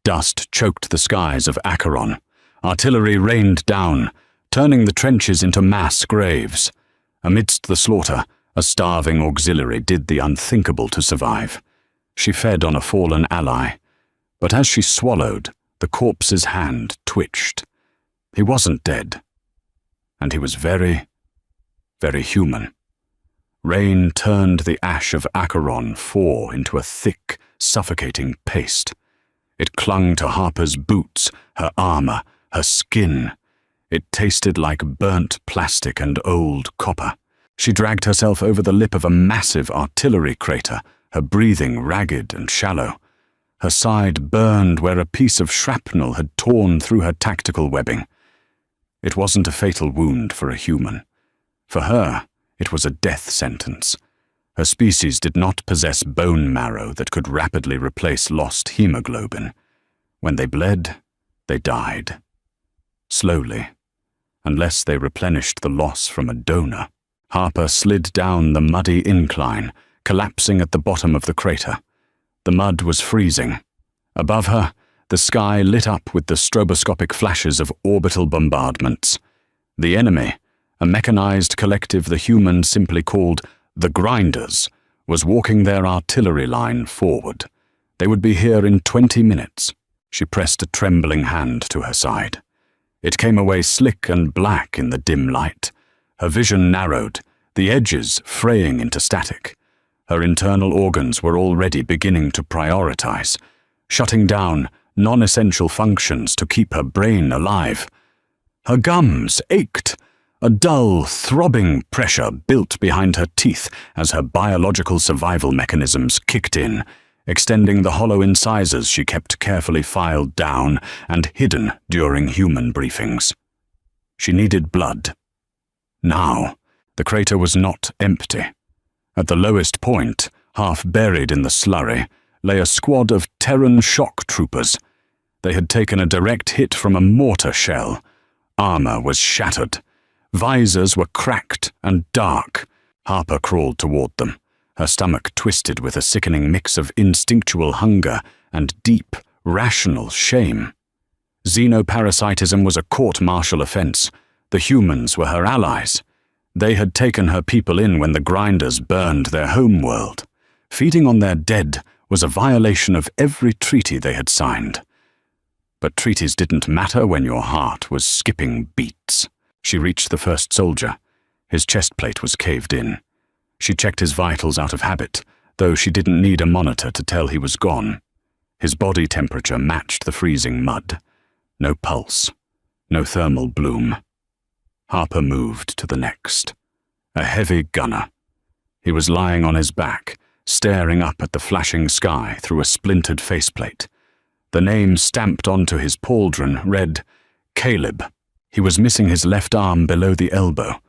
Dust choked the skies of Acheron. Artillery rained down, turning the trenches into mass graves. Amidst the slaughter, a starving auxiliary did the unthinkable to survive. She fed on a fallen ally, but as she swallowed, the corpse's hand twitched. He wasn't dead, and he was very, very human. Rain turned the ash of Acheron IV into a thick, suffocating paste. It clung to Harper's boots, her armor, her skin. It tasted like burnt plastic and old copper. She dragged herself over the lip of a massive artillery crater, her breathing ragged and shallow. Her side burned where a piece of shrapnel had torn through her tactical webbing. It wasn't a fatal wound for a human. For her, it was a death sentence. Her species did not possess bone marrow that could rapidly replace lost hemoglobin. When they bled, they died. Slowly, unless they replenished the loss from a donor. Harper slid down the muddy incline, collapsing at the bottom of the crater. The mud was freezing. Above her, the sky lit up with the stroboscopic flashes of orbital bombardments. The enemy, a mechanized collective the humans simply called the Grinders, was walking their artillery line forward. They would be here in 20 minutes. She pressed a trembling hand to her side. It came away slick and black in the dim light. Her vision narrowed, the edges fraying into static. Her internal organs were already beginning to prioritize, shutting down non-essential functions to keep her brain alive. Her gums ached. A dull, throbbing pressure built behind her teeth as her biological survival mechanisms kicked in, extending the hollow incisors she kept carefully filed down and hidden during human briefings. She needed blood. Now, the crater was not empty. At the lowest point, half buried in the slurry, lay a squad of Terran shock troopers. They had taken a direct hit from a mortar shell. Armor was shattered. Visors were cracked and dark. Harper crawled toward them, her stomach twisted with a sickening mix of instinctual hunger and deep, rational shame. Xenoparasitism was a court-martial offense. The humans were her allies. They had taken her people in when the Grinders burned their homeworld. Feeding on their dead was a violation of every treaty they had signed. But treaties didn't matter when your heart was skipping beats. She reached the first soldier. His chest plate was caved in. She checked his vitals out of habit, though she didn't need a monitor to tell he was gone. His body temperature matched the freezing mud. No pulse. No thermal bloom. Harper moved to the next. A heavy gunner. He was lying on his back, staring up at the flashing sky through a splintered faceplate. The name stamped onto his pauldron read, Caleb. He was missing his left arm below the elbow.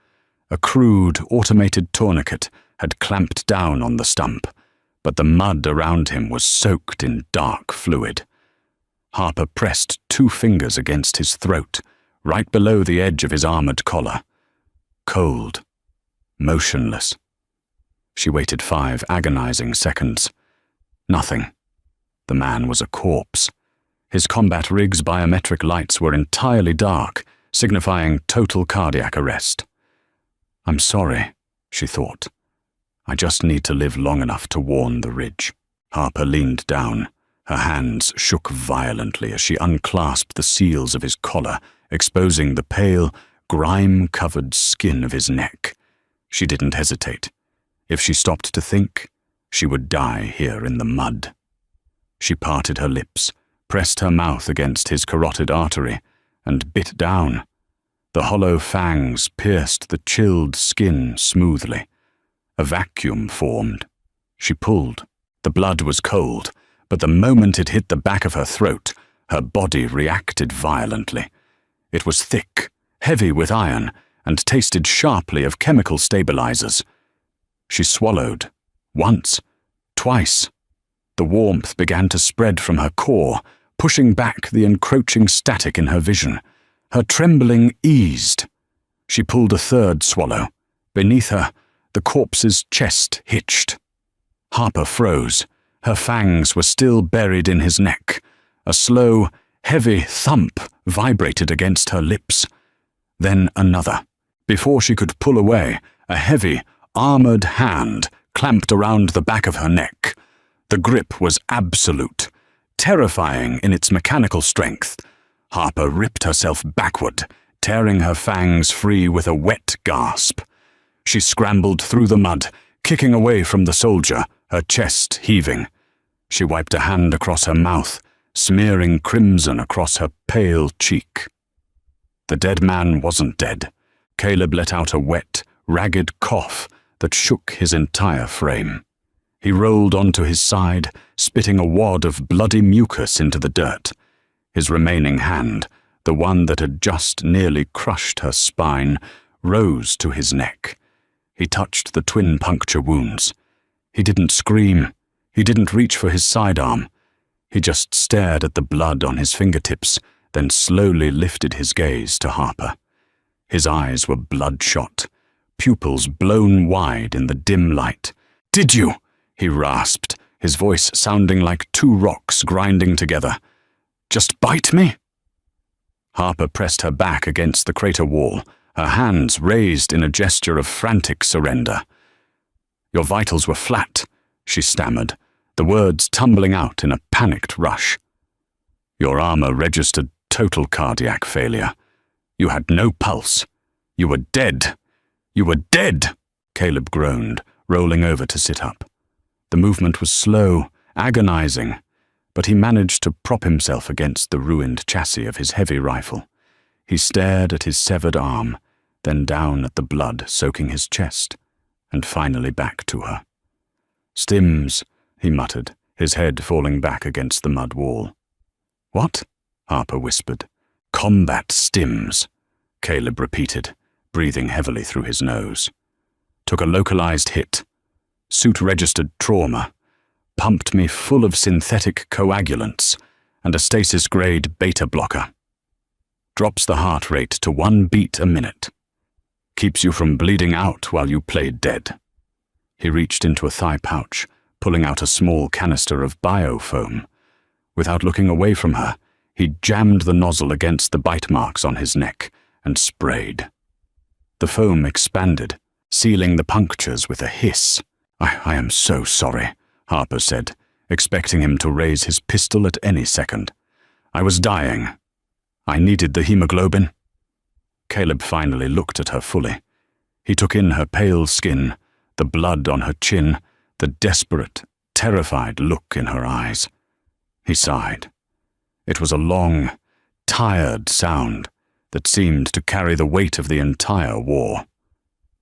A crude, automated tourniquet had clamped down on the stump, but the mud around him was soaked in dark fluid. Harper pressed 2 fingers against his throat, right below the edge of his armored collar. Cold. Motionless. She waited 5 agonizing seconds. Nothing. The man was a corpse. His combat rig's biometric lights were entirely dark, signifying total cardiac arrest. I'm sorry, she thought. I just need to live long enough to warn the ridge. Harper leaned down. Her hands shook violently as she unclasped the seals of his collar, exposing the pale, grime-covered skin of his neck. She didn't hesitate. If she stopped to think, she would die here in the mud. She parted her lips, pressed her mouth against his carotid artery, and bit down. The hollow fangs pierced the chilled skin smoothly. A vacuum formed. She pulled. The blood was cold, but the moment it hit the back of her throat, her body reacted violently. It was thick, heavy with iron, and tasted sharply of chemical stabilizers. She swallowed. Once. Twice. The warmth began to spread from her core, pushing back the encroaching static in her vision. Her trembling eased. She pulled a 3rd swallow. Beneath her, the corpse's chest hitched. Harper froze. Her fangs were still buried in his neck. A slow, heavy thump vibrated against her lips. Then another. Before she could pull away, a heavy, armored hand clamped around the back of her neck. The grip was absolute, terrifying in its mechanical strength. Harper ripped herself backward, tearing her fangs free with a wet gasp. She scrambled through the mud, kicking away from the soldier, her chest heaving. She wiped a hand across her mouth, smearing crimson across her pale cheek. The dead man wasn't dead. Caleb let out a wet, ragged cough that shook his entire frame. He rolled onto his side, spitting a wad of bloody mucus into the dirt. His remaining hand, the one that had just nearly crushed her spine, rose to his neck. He touched the twin puncture wounds. He didn't scream. He didn't reach for his sidearm. He just stared at the blood on his fingertips, then slowly lifted his gaze to Harper. His eyes were bloodshot, pupils blown wide in the dim light. "Did you?" he rasped, his voice sounding like two rocks grinding together. "Just bite me?" Harper pressed her back against the crater wall, her hands raised in a gesture of frantic surrender. "Your vitals were flat," she stammered, the words tumbling out in a panicked rush. "Your armor registered total cardiac failure. You had no pulse. You were dead. You were dead," Caleb groaned, rolling over to sit up. The movement was slow, agonizing, but he managed to prop himself against the ruined chassis of his heavy rifle. He stared at his severed arm, then down at the blood soaking his chest, and finally back to her. "Stims," he muttered, his head falling back against the mud wall. "What?" Harper whispered. "Combat stims," Caleb repeated, breathing heavily through his nose. "Took a localized hit. Suit-registered trauma. Pumped me full of synthetic coagulants and a stasis-grade beta blocker. Drops the heart rate to 1 beat a minute. Keeps you from bleeding out while you play dead." He reached into a thigh pouch, pulling out a small canister of biofoam. Without looking away from her, he jammed the nozzle against the bite marks on his neck and sprayed. The foam expanded, sealing the punctures with a hiss. I am so sorry," Harper said, expecting him to raise his pistol at any second. "I was dying. I needed the hemoglobin." Caleb finally looked at her fully. He took in her pale skin, the blood on her chin, the desperate, terrified look in her eyes. He sighed. It was a long, tired sound that seemed to carry the weight of the entire war.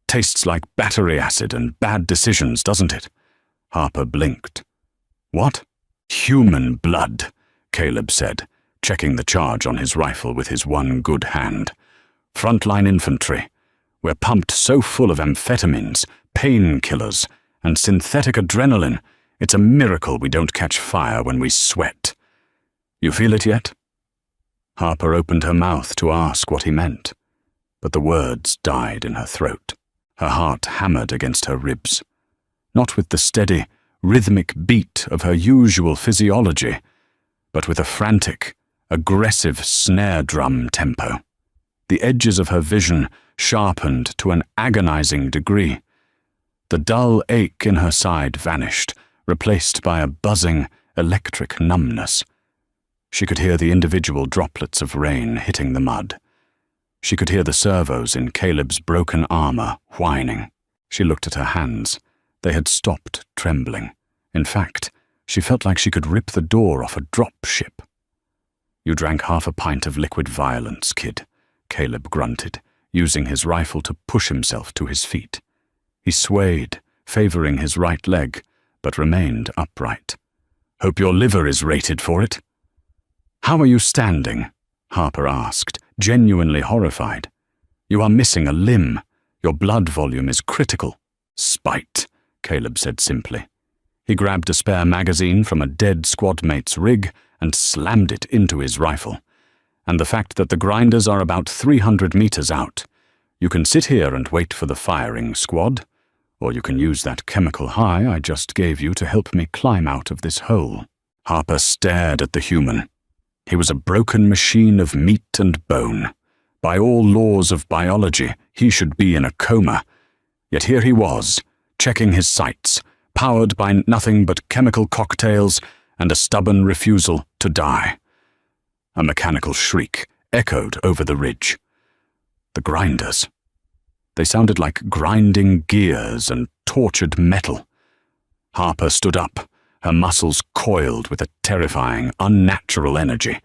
"Tastes like battery acid and bad decisions, doesn't it?" Harper blinked. "What?" "Human blood," Caleb said, checking the charge on his rifle with his one good hand. "Frontline infantry. We're pumped so full of amphetamines, painkillers, and synthetic adrenaline, it's a miracle we don't catch fire when we sweat. You feel it yet?" Harper opened her mouth to ask what he meant, but the words died in her throat. Her heart hammered against her ribs. Not with the steady, rhythmic beat of her usual physiology, but with a frantic, aggressive snare drum tempo. The edges of her vision sharpened to an agonizing degree. The dull ache in her side vanished, replaced by a buzzing, electric numbness. She could hear the individual droplets of rain hitting the mud. She could hear the servos in Caleb's broken armor whining. She looked at her hands. They had stopped trembling. In fact, she felt like she could rip the door off a drop ship. "You drank half a pint of liquid violence, kid," Caleb grunted, using his rifle to push himself to his feet. He swayed, favoring his right leg, but remained upright. "Hope your liver is rated for it." "How are you standing?" Harper asked, genuinely horrified. "You are missing a limb. Your blood volume is critical." "Spite," Caleb said simply. He grabbed a spare magazine from a dead squad mate's rig and slammed it into his rifle. "And the fact that the grinders are about 300 meters out. You can sit here and wait for the firing squad, or you can use that chemical high I just gave you to help me climb out of this hole." Harper stared at the human. He was a broken machine of meat and bone. By all laws of biology, he should be in a coma. Yet here he was, checking his sights, powered by nothing but chemical cocktails and a stubborn refusal to die. A mechanical shriek echoed over the ridge. The grinders. They sounded like grinding gears and tortured metal. Harper stood up, her muscles coiled with a terrifying, unnatural energy.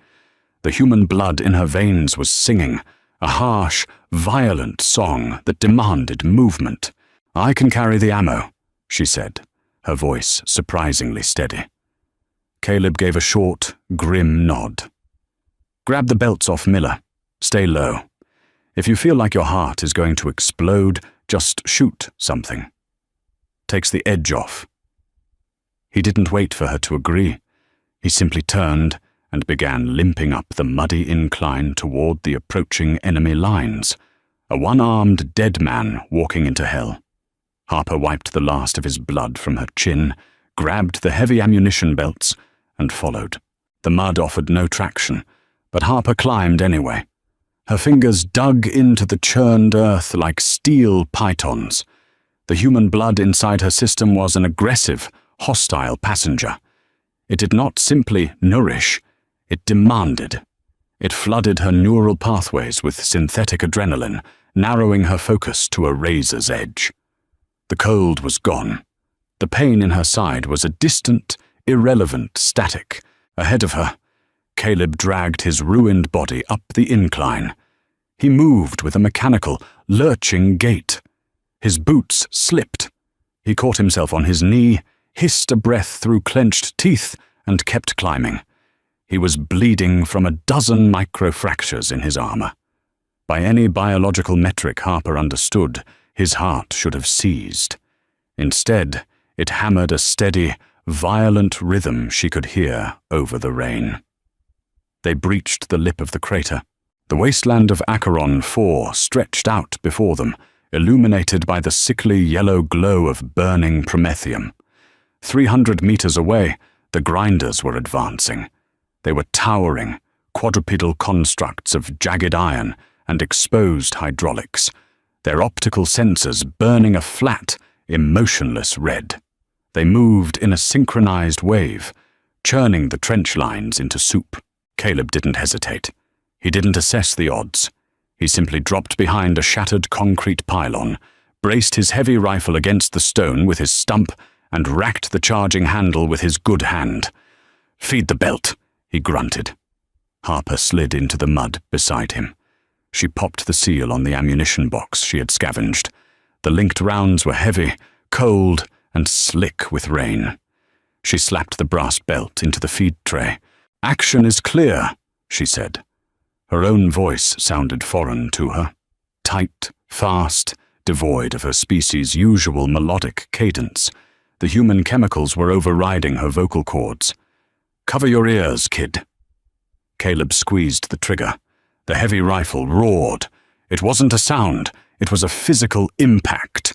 The human blood in her veins was singing, a harsh, violent song that demanded movement. "I can carry the ammo," she said, her voice surprisingly steady. Caleb gave a short, grim nod. "Grab the belts off Miller. Stay low. If you feel like your heart is going to explode, just shoot something. Takes the edge off." He didn't wait for her to agree. He simply turned and began limping up the muddy incline toward the approaching enemy lines, a one-armed dead man walking into hell. Harper wiped the last of his blood from her chin, grabbed the heavy ammunition belts, and followed. The mud offered no traction, but Harper climbed anyway. Her fingers dug into the churned earth like steel pythons. The human blood inside her system was an aggressive, hostile passenger. It did not simply nourish, it demanded. It flooded her neural pathways with synthetic adrenaline, narrowing her focus to a razor's edge. The cold was gone. The pain in her side was a distant, irrelevant static. Ahead of her, Caleb dragged his ruined body up the incline. He moved with a mechanical, lurching gait. His boots slipped. He caught himself on his knee, hissed a breath through clenched teeth, and kept climbing. He was bleeding from a dozen microfractures in his armor. By any biological metric Harper understood, his heart should have seized. Instead, it hammered a steady, violent rhythm she could hear over the rain. They breached the lip of the crater. The wasteland of Acheron 4 stretched out before them, illuminated by the sickly yellow glow of burning promethium. 300 meters away, the grinders were advancing. They were towering, quadrupedal constructs of jagged iron and exposed hydraulics, their optical sensors burning a flat, emotionless red. They moved in a synchronized wave, churning the trench lines into soup. Caleb didn't hesitate. He didn't assess the odds. He simply dropped behind a shattered concrete pylon, braced his heavy rifle against the stone with his stump, and racked the charging handle with his good hand. "Feed the belt," he grunted. Harper slid into the mud beside him. She popped the seal on the ammunition box she had scavenged. The linked rounds were heavy, cold, and slick with rain. She slapped the brass belt into the feed tray. "Action is clear," she said. Her own voice sounded foreign to her. Tight, fast, devoid of her species' usual melodic cadence. The human chemicals were overriding her vocal cords. "Cover your ears, kid." Caleb squeezed the trigger. The heavy rifle roared. It wasn't a sound, it was a physical impact.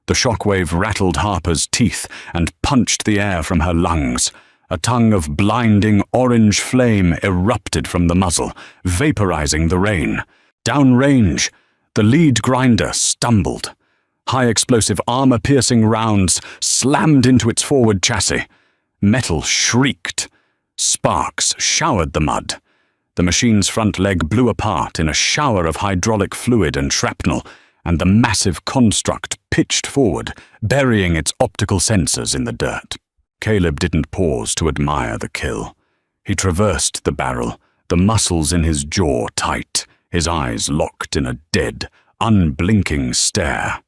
The shockwave rattled Harper's teeth and punched the air from her lungs. A tongue of blinding orange flame erupted from the muzzle, vaporizing the rain. Downrange, the lead grinder stumbled. High-explosive armor-piercing rounds slammed into its forward chassis. Metal shrieked. Sparks showered the mud. The machine's front leg blew apart in a shower of hydraulic fluid and shrapnel, and the massive construct pitched forward, burying its optical sensors in the dirt. Caleb didn't pause to admire the kill. He traversed the barrel, the muscles in his jaw tight, his eyes locked in a dead, unblinking stare.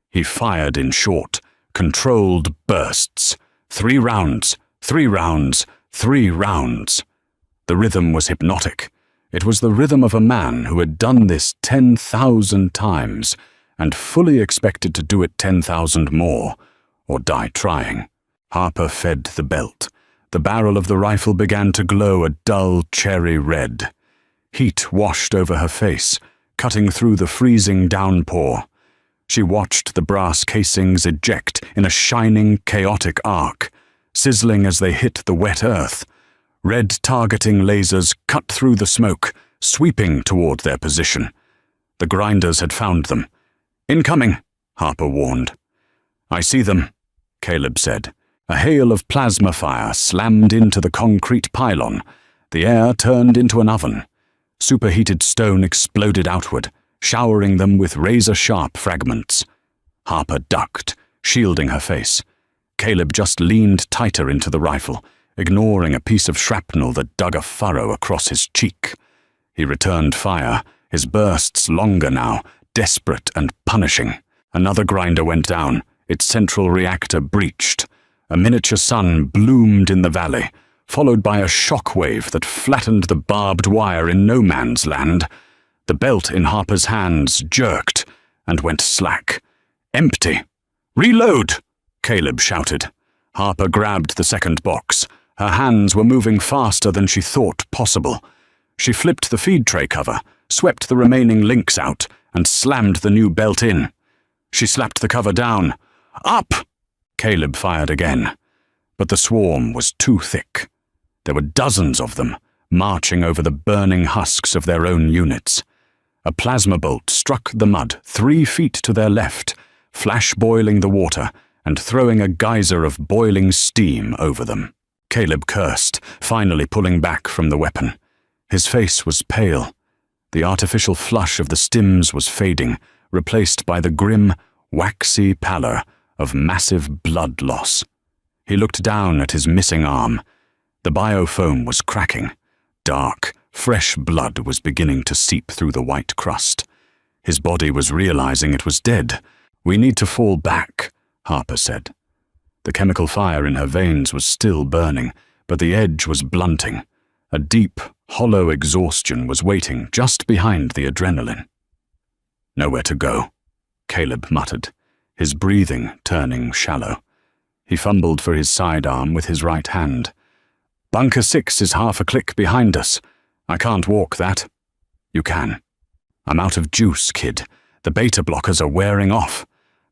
He fired in short, controlled bursts. 3 rounds, 3 rounds, 3 rounds. The rhythm was hypnotic. It was the rhythm of a man who had done this 10,000 times and fully expected to do it 10,000 more, or die trying. Harper fed the belt. The barrel of the rifle began to glow a dull cherry red. Heat washed over her face, cutting through the freezing downpour. She watched the brass casings eject in a shining, chaotic arc, sizzling as they hit the wet earth. Red targeting lasers cut through the smoke, sweeping toward their position. The grinders had found them. "Incoming," Harper warned. "I see them," Caleb said. A hail of plasma fire slammed into the concrete pylon. The air turned into an oven. Superheated stone exploded outward, showering them with razor-sharp fragments. Harper ducked, shielding her face. Caleb just leaned tighter into the rifle, ignoring a piece of shrapnel that dug a furrow across his cheek. He returned fire, his bursts longer now, desperate and punishing. Another grinder went down, its central reactor breached. A miniature sun bloomed in the valley, followed by a shock wave that flattened the barbed wire in no man's land. The belt in Harper's hands jerked and went slack. "Empty!" "Reload!" Caleb shouted. Harper grabbed the second box. Her hands were moving faster than she thought possible. She flipped the feed tray cover, swept the remaining links out, and slammed the new belt in. She slapped the cover down. "Up!" Caleb fired again. But the swarm was too thick. There were dozens of them, marching over the burning husks of their own units. A plasma bolt struck the mud 3 feet to their left, flash-boiling the water and throwing a geyser of boiling steam over them. Caleb cursed, finally pulling back from the weapon. His face was pale. The artificial flush of the stims was fading, replaced by the grim, waxy pallor of massive blood loss. He looked down at his missing arm. The biofoam was cracking. Dark, fresh blood was beginning to seep through the white crust. His body was realizing it was dead. "We need to fall back," Harper said. The chemical fire in her veins was still burning, but the edge was blunting. A deep, hollow exhaustion was waiting just behind the adrenaline. "Nowhere to go," Caleb muttered, his breathing turning shallow. He fumbled for his sidearm with his right hand. "Bunker 6 is half a click behind us. I can't walk that." "You can." "I'm out of juice, kid. The beta blockers are wearing off.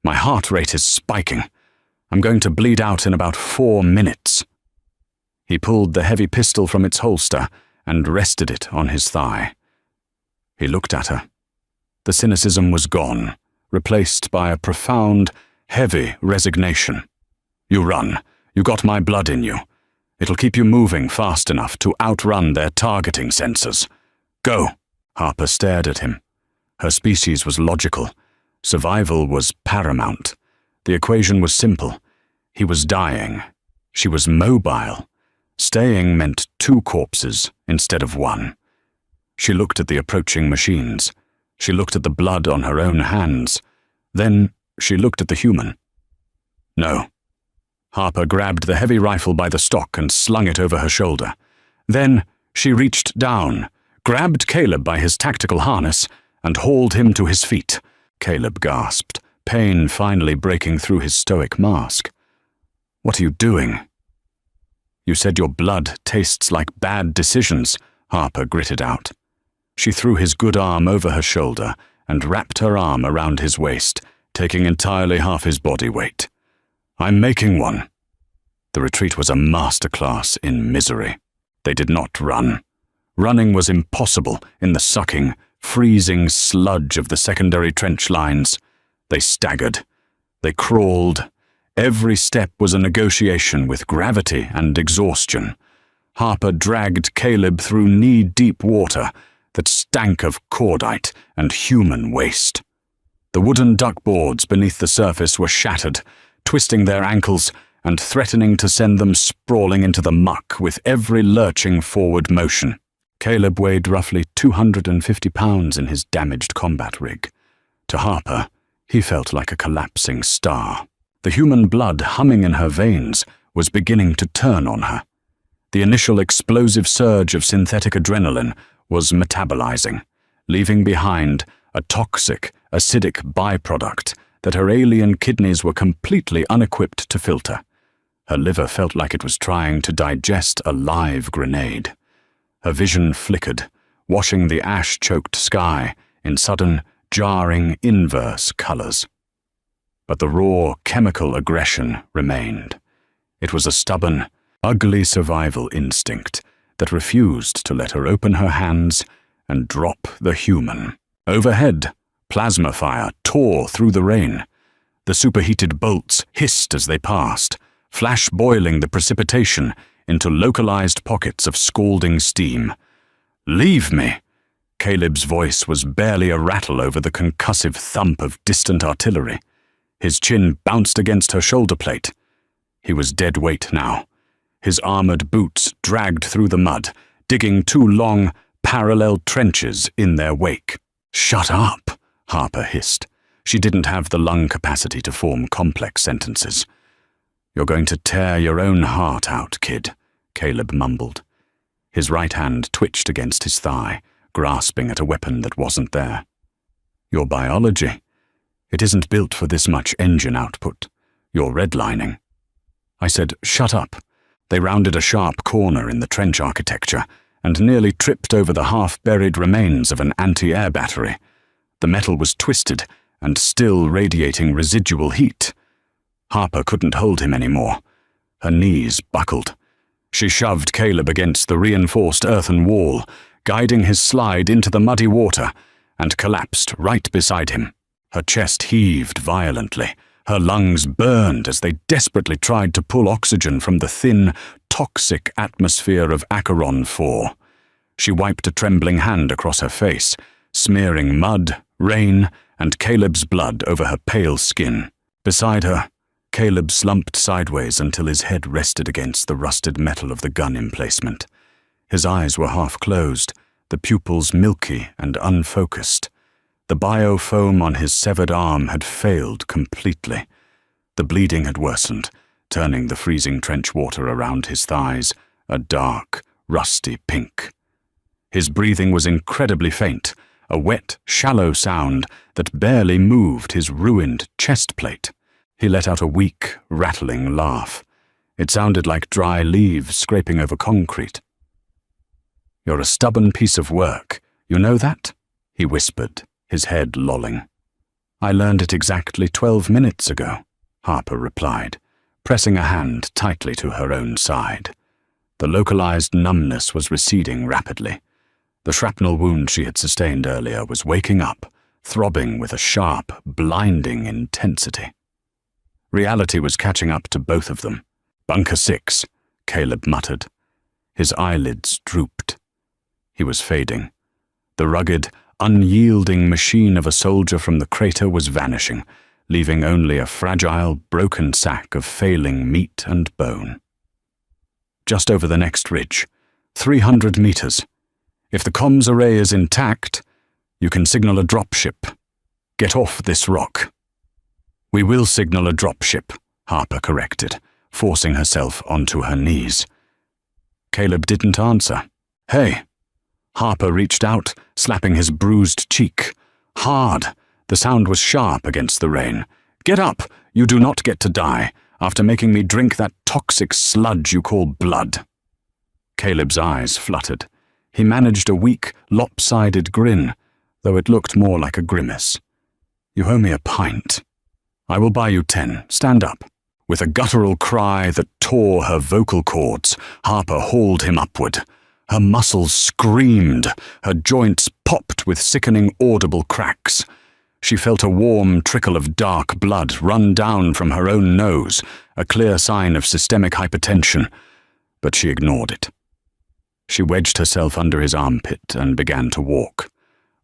My heart rate is spiking. I'm going to bleed out in about 4 minutes." He pulled the heavy pistol from its holster and rested it on his thigh. He looked at her. The cynicism was gone, replaced by a profound, heavy resignation. "You run. You got my blood in you. It'll keep you moving fast enough to outrun their targeting sensors. Go." Harper stared at him. Her species was logical. Survival was paramount. The equation was simple. He was dying. She was mobile. Staying meant 2 corpses instead of 1. She looked at the approaching machines. She looked at the blood on her own hands. Then she looked at the human. "No." Harper grabbed the heavy rifle by the stock and slung it over her shoulder. Then she reached down, grabbed Caleb by his tactical harness, and hauled him to his feet. Caleb gasped, pain finally breaking through his stoic mask. "What are you doing?" "You said your blood tastes like bad decisions," Harper gritted out. She threw his good arm over her shoulder and wrapped her arm around his waist, taking entirely half his body weight. "I'm making one." The retreat was a masterclass in misery. They did not run. Running was impossible in the sucking, freezing sludge of the secondary trench lines. They staggered. They crawled. Every step was a negotiation with gravity and exhaustion. Harper dragged Caleb through knee-deep water that stank of cordite and human waste. The wooden duckboards beneath the surface were shattered, twisting their ankles and threatening to send them sprawling into the muck with every lurching forward motion. Caleb weighed roughly 250 pounds in his damaged combat rig. To Harper, he felt like a collapsing star. The human blood humming in her veins was beginning to turn on her. The initial explosive surge of synthetic adrenaline was metabolizing, leaving behind a toxic, acidic byproduct that her alien kidneys were completely unequipped to filter. Her liver felt like it was trying to digest a live grenade. Her vision flickered, washing the ash-choked sky in sudden, jarring, inverse colors. But the raw, chemical aggression remained. It was a stubborn, ugly survival instinct, that refused to let her open her hands and drop the human. Overhead, plasma fire tore through the rain. The superheated bolts hissed as they passed, flash boiling the precipitation into localized pockets of scalding steam. "Leave me!" Caleb's voice was barely a rattle over the concussive thump of distant artillery. His chin bounced against her shoulder plate. He was dead weight now. His armored boots dragged through the mud, digging 2 long, parallel trenches in their wake. "Shut up," Harper hissed. She didn't have the lung capacity to form complex sentences. "You're going to tear your own heart out, kid," Caleb mumbled. His right hand twitched against his thigh, grasping at a weapon that wasn't there. "Your biology. It isn't built for this much engine output. You're redlining." I said, "Shut up." They rounded a sharp corner in the trench architecture and nearly tripped over the half-buried remains of an anti-air battery. The metal was twisted and still radiating residual heat. Harper couldn't hold him anymore. Her knees buckled. She shoved Caleb against the reinforced earthen wall, guiding his slide into the muddy water, and collapsed right beside him. Her chest heaved violently. Her lungs burned as they desperately tried to pull oxygen from the thin, toxic atmosphere of Acheron 4. She wiped a trembling hand across her face, smearing mud, rain, and Caleb's blood over her pale skin. Beside her, Caleb slumped sideways until his head rested against the rusted metal of the gun emplacement. His eyes were half closed, the pupils milky and unfocused. The biofoam on his severed arm had failed completely. The bleeding had worsened, turning the freezing trench water around his thighs a dark, rusty pink. His breathing was incredibly faint, a wet, shallow sound that barely moved his ruined chest plate. He let out a weak, rattling laugh. It sounded like dry leaves scraping over concrete. "You're a stubborn piece of work, you know that?" he whispered, his head lolling. "I learned it exactly 12 minutes ago," Harper replied, pressing a hand tightly to her own side. The localized numbness was receding rapidly. The shrapnel wound she had sustained earlier was waking up, throbbing with a sharp, blinding intensity. Reality was catching up to both of them. "Bunker 6, Caleb muttered. His eyelids drooped. He was fading. The rugged, unyielding machine of a soldier from the crater was vanishing, leaving only a fragile, broken sack of failing meat and bone. Just over the next ridge, 300 meters. If the comms array is intact, you can signal a dropship. Get off this rock." "We will signal a dropship," Harper corrected, forcing herself onto her knees. Caleb didn't answer. "Hey!" Harper reached out, slapping his bruised cheek. Hard. The sound was sharp against the rain. "Get up! You do not get to die, after making me drink that toxic sludge you call blood." Caleb's eyes fluttered. He managed a weak, lopsided grin, though it looked more like a grimace. "You owe me a pint." "I will buy you 10. Stand up." With a guttural cry that tore her vocal cords, Harper hauled him upward. Her muscles screamed, her joints popped with sickening audible cracks. She felt a warm trickle of dark blood run down from her own nose, a clear sign of systemic hypertension, but she ignored it. She wedged herself under his armpit and began to walk.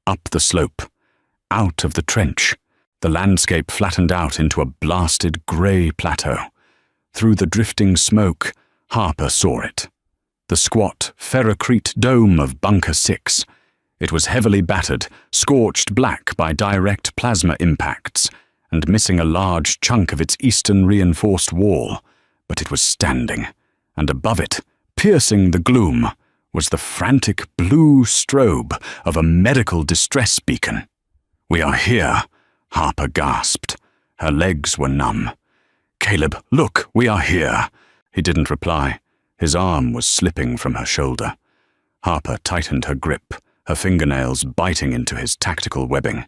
Up the slope, out of the trench. The landscape flattened out into a blasted grey plateau. Through the drifting smoke, Harper saw it. The squat, ferrocrete dome of Bunker 6. It was heavily battered, scorched black by direct plasma impacts, and missing a large chunk of its eastern reinforced wall. But it was standing, and above it, piercing the gloom, was the frantic blue strobe of a medical distress beacon. "We are here," Harper gasped. Her legs were numb. "Caleb, look, we are here." He didn't reply. His arm was slipping from her shoulder. Harper tightened her grip, her fingernails biting into his tactical webbing.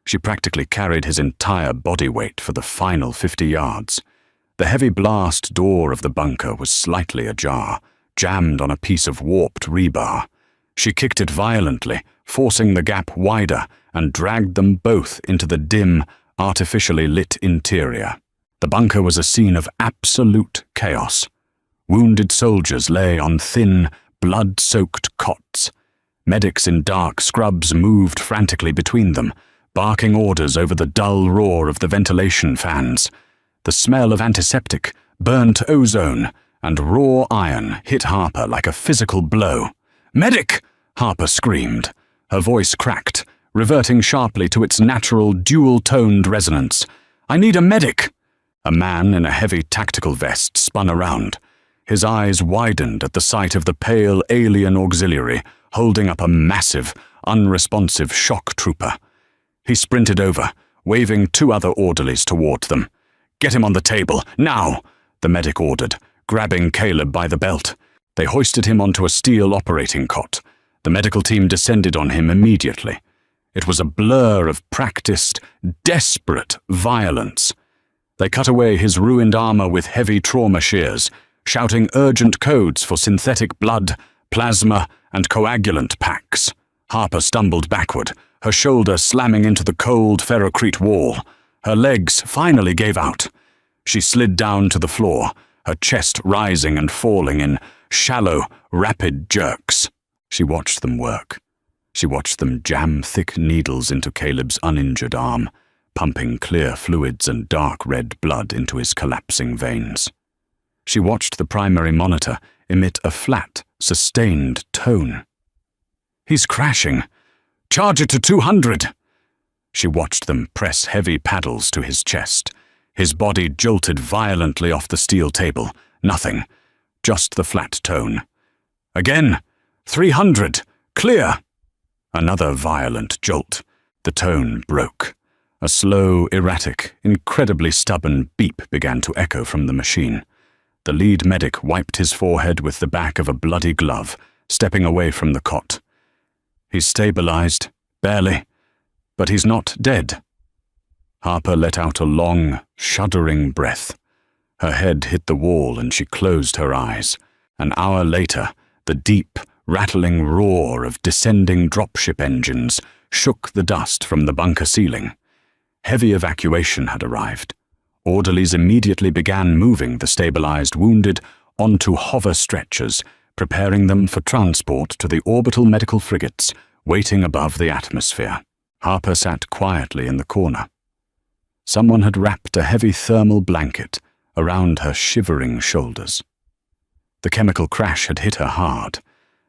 She practically carried his entire body weight for the final 50 yards. The heavy blast door of the bunker was slightly ajar, jammed on a piece of warped rebar. She kicked it violently, forcing the gap wider, and dragged them both into the dim, artificially lit interior. The bunker was a scene of absolute chaos. Wounded soldiers lay on thin, blood-soaked cots. Medics in dark scrubs moved frantically between them, barking orders over the dull roar of the ventilation fans. The smell of antiseptic, burnt ozone, and raw iron hit Harper like a physical blow. "Medic!" Harper screamed. Her voice cracked, reverting sharply to its natural dual-toned resonance. "I need a medic!" A man in a heavy tactical vest spun around. His eyes widened at the sight of the pale alien auxiliary holding up a massive, unresponsive shock trooper. He sprinted over, waving 2 other orderlies toward them. "Get him on the table, now!" the medic ordered, grabbing Caleb by the belt. They hoisted him onto a steel operating cot. The medical team descended on him immediately. It was a blur of practiced, desperate violence. They cut away his ruined armor with heavy trauma shears, shouting urgent codes for synthetic blood, plasma, and coagulant packs. Harper stumbled backward, her shoulder slamming into the cold ferrocrete wall. Her legs finally gave out. She slid down to the floor, her chest rising and falling in shallow, rapid jerks. She watched them work. She watched them jam thick needles into Caleb's uninjured arm, pumping clear fluids and dark red blood into his collapsing veins. She watched the primary monitor emit a flat, sustained tone. "He's crashing. Charge it to 200. She watched them press heavy paddles to his chest. His body jolted violently off the steel table. Nothing. Just the flat tone. "Again. 300. Clear." Another violent jolt. The tone broke. A slow, erratic, incredibly stubborn beep began to echo from the machine. The lead medic wiped his forehead with the back of a bloody glove, stepping away from the cot. "He's stabilized, barely, but he's not dead." Harper let out a long, shuddering breath. Her head hit the wall and she closed her eyes. An hour later, the deep, rattling roar of descending dropship engines shook the dust from the bunker ceiling. Heavy evacuation had arrived. Orderlies immediately began moving the stabilized wounded onto hover stretchers, preparing them for transport to the orbital medical frigates waiting above the atmosphere. Harper sat quietly in the corner. Someone had wrapped a heavy thermal blanket around her shivering shoulders. The chemical crash had hit her hard.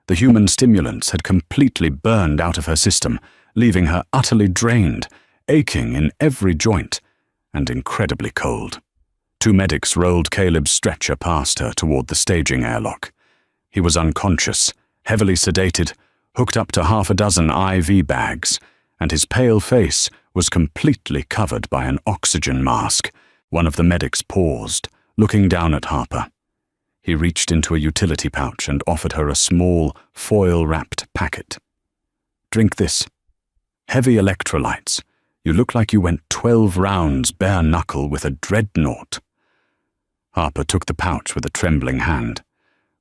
The human stimulants had completely burned out of her system, leaving her utterly drained, aching in every joint, and incredibly cold. 2 medics rolled Caleb's stretcher past her toward the staging airlock. He was unconscious, heavily sedated, hooked up to 6 IV bags, and his pale face was completely covered by an oxygen mask. One of the medics paused, looking down at Harper. He reached into a utility pouch and offered her a small, foil-wrapped packet. "Drink this. Heavy electrolytes. You look like you went 12 rounds bare-knuckle with a dreadnought." Harper took the pouch with a trembling hand.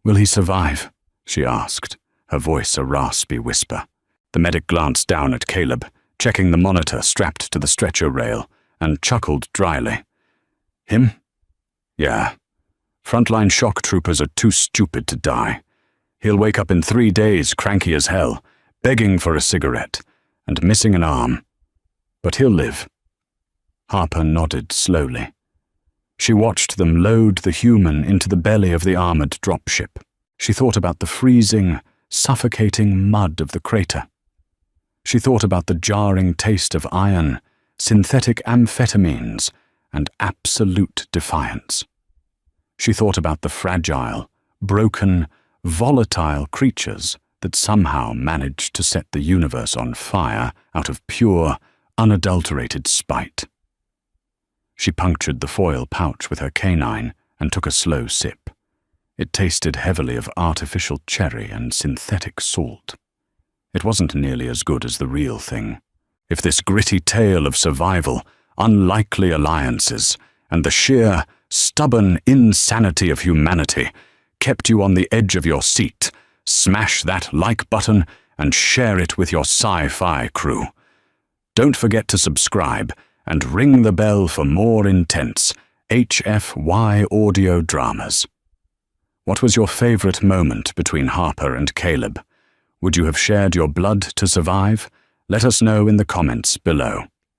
"Will he survive?" she asked, her voice a raspy whisper. The medic glanced down at Caleb, checking the monitor strapped to the stretcher rail, and chuckled dryly. "Him? Yeah. Frontline shock troopers are too stupid to die. He'll wake up in 3 days cranky as hell, begging for a cigarette, and missing an arm. But he'll live." Harper nodded slowly. She watched them load the human into the belly of the armored dropship. She thought about the freezing, suffocating mud of the crater. She thought about the jarring taste of iron, synthetic amphetamines, and absolute defiance. She thought about the fragile, broken, volatile creatures that somehow managed to set the universe on fire out of pure, unadulterated spite. She punctured the foil pouch with her canine and took a slow sip. It tasted heavily of artificial cherry and synthetic salt. It wasn't nearly as good as the real thing. If this gritty tale of survival, unlikely alliances, and the sheer, stubborn insanity of humanity kept you on the edge of your seat, smash that like button and share it with your sci-fi crew. Don't forget to subscribe and ring the bell for more intense HFY audio dramas. What was your favorite moment between Harper and Caleb? Would you have shared your blood to survive? Let us know in the comments below.